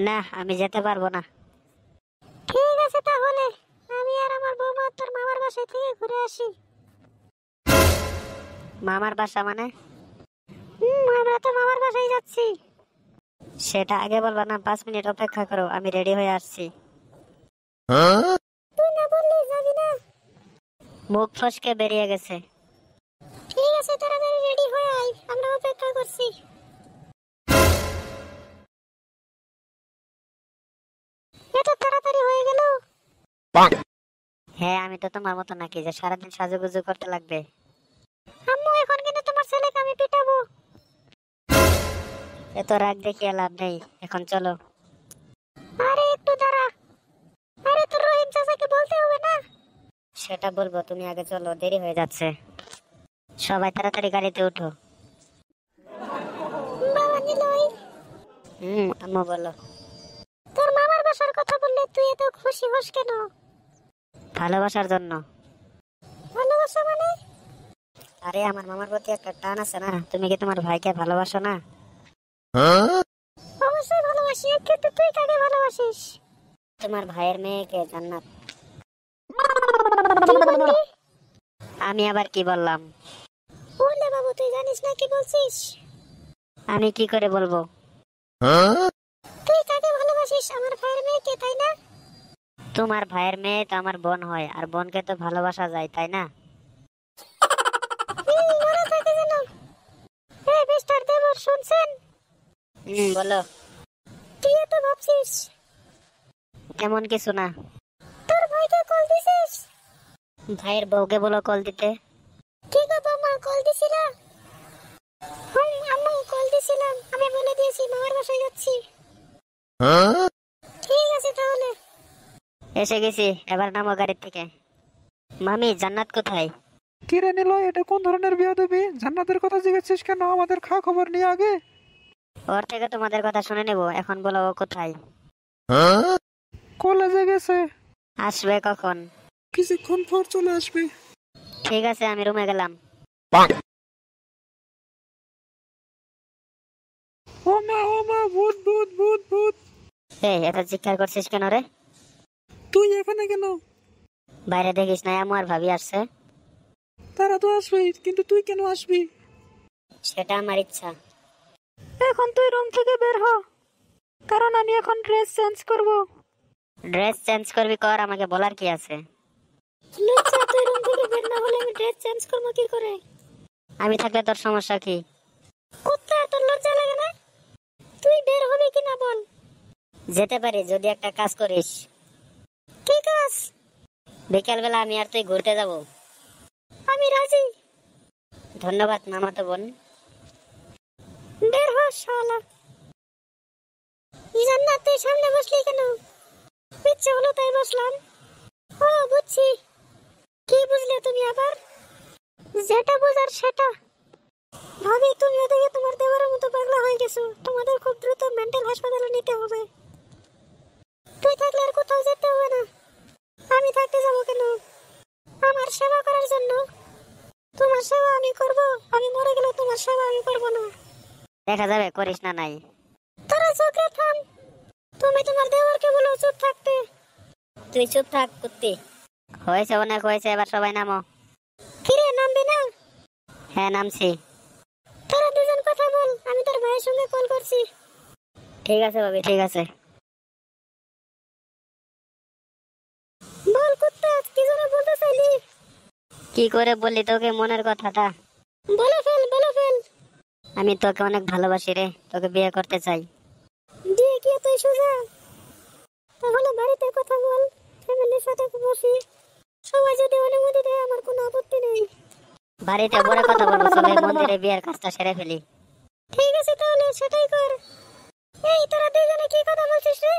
না, আমি যেতে পারবো না। ঠিক আছে তাহলে আমি আর আমার বৌমা তোর মামার বাসা থেকে ঘুরে আসি। মামার বাসা মানে? আমরা তো মামার বাসায় যাচ্ছি। সেটা আগে বলবা না? 5 মিনিট অপেক্ষা করো, আমি রেডি হয়ে আসছি। তুই না বললি যাবি না? মুখ ফসকে বেরিয়ে গেছে। ঠিক আছে তাড়াতাড়ি রেডি হয়ে আয়, আমরা অপেক্ষা করছি। এত তাড়াতাড়ি হয়ে গেল? হ্যাঁ, আমি তো তোমার মতো নাকি যে সারাদিন সাজুগুজু করতে লাগবে। আম্মু এখন কিন্তু তোমার ছেলেকে আমি পিটাবো। এত রাগ দেখিয়ে লাভ নেই, এখন চলো। আরে একটু দাঁড়া। আরে তোর রহিম চাচাকে বলতে হবে না? সেটা বলবো, তুমি আগে চলো, দেরি হয়ে যাচ্ছে। সবাই তাড়াতাড়ি গাড়িতে উঠো। বাবা নিলয়, আম্মু বলো। তোর মামার বাসার কথা বললে তুই এত খুশি হস কেন? ভালোবাসার জন্য। ভালোবাসা মানে? আরে আমার মামার প্রতি একটা টান আছে না? তুমি কি তোমার ভাইকে ভালোবাসো না? অবশ্যই ভালোবাসি, কিন্তু তুই কাকে ভালোবাসিস? তোমার ভাইয়ের মেয়েকে, জান্নাত। কি বললি? আমি আবার কি বললাম? বললে বাবু, তুই জানিস না কি বলছিস? আমি কি করে বলবো? তুই কাকে ভালোবাসিস? আমার ভাইয়ের মেয়েকে, তাই না? তোমার ভাইয়ের মেয়ে তো আমার বোন হয়, আর বোনকে তো ভালোবাসা যায়, তাই না? মনে থাকে যেন। এই মিস্টার দেবর, শুনছেন? বলো। তুই এত ভাবছিস? তেমন কিছু না। তোর ভাইকে কল দিছিস? ভাইয়ের বউকে বলো কল দিতে। কি গো বৌমা, কল দিছিলা? আম্মু কল দিছিলাম, আমি বলে দিয়েছি মামার বাসায় যাচ্ছি। ঠিক আছে তাহলে। এসে গেছি, এবার নামো গাড়ি থেকে। মামি, জান্নাত কোথায়? কি রে নিলয়, এটা কোন ধরনের বেয়াদবি? জান্নাতের কথা জিজ্ঞেসিস কেন? আমাদের খবর নিয়ে আগে। ওর থেকে তোমাদের কথা শুনে নেবো, এখন বলো ও কোথায়? কলেজে গেছে। আসবে কখন? কিছুক্ষণ পর চলে আসবে। ঠিক আছে, আমি রুমে গেলাম। ও মা, ভূত ভূত ভূত ভূত। এই, এত চিৎকার করছিস কেন রে? তুই এখানে কেন? বাইরে দেখিস না আমার ভাবি আসছে? তারা তো আসবেই, কিন্তু তুই কেন আসবি? সেটা আমার ইচ্ছা। এখন তুই রুম থেকে বের হ, কারণ আমি এখন ড্রেস চেঞ্জ করব। ড্রেস চেঞ্জ করবি কর, আমাকে বলার কি আছে? লজ্জা, তুই রুম থেকে বের না হলে আমি ড্রেস চেঞ্জ করবো কি করে? আমি থাকলে তোর সমস্যা কি? কুত্তা, তোর লজ্জা লাগে না? তুই বের হবি কিনা বল? যেতে পারি যদি একটা কাজ করিস। কি কাজ? বিকাল বেলা আমি আর তুই ঘুরতে যাব। আমি রাজি। ধন্যবাদ মামাতো বোন। বের হ শালা। জান্নাত, তুই সামনে বসলি কেন? ইচ্ছে হলো তাই বসলাম। ও বুঝছি। কি বুঝলে তুমি আবার? যেটা বুঝার সেটা। ভাবি, তুমি ওদিকে তোমার দেওয়ারের মতো পাগলা হয়ে গেছো। তোমাদের খুব দ্রুত মেন্টাল হাসপাতালে নিতে হবে। তুই থাকলে আর কোথাও যেতে হবে না। আমি থাকতে যাবো কেন? আমার সেবা করার জন্য। তোমার সেবা আমি করব। আমি মরে গেলে তোমার সেবা আমি করব না। দেখা যাবে করিস না নাই। তোরা চোখে থাম। তুমি তোমার দেওয়ারকে বলো চুপ থাকতে। তুই চুপ থাক কুত্তি। হয়েছে, অনেক হয়েছে, এবার সবাই নামো। কিরে, নামবি না? হ্যাঁ, নামছি। তোরা দুজন কথা বল, আমি তোর ভাইয়ের সঙ্গে কল করছি। ঠিক আছে ভাবি, ঠিক আছে। বল কুত্তা, কি যেন বলতে চাইলি? কি করে বললি তোকে মনের কথাটা? বলে ফেল, বলে ফেল। আমি তোকে অনেক ভালোবাসি রে, তোকে বিয়ে করতে চাই। দিয়ে কি তুই সোজা? তাহলে বাড়িতে কথা বল, ফ্যামিলির সাথে বসি। সবাই যদি অনুমতি দেয় আমার কোনো আপত্তি নেই। বাড়িতে বড় কথা বলবো, চলে মন্দিরে বিয়ের কাজটা সেরে ফেলি। ঠিক আছে তাহলে সেটাই কর। এই তোরা দুইজনে কি কথা বলছিস রে?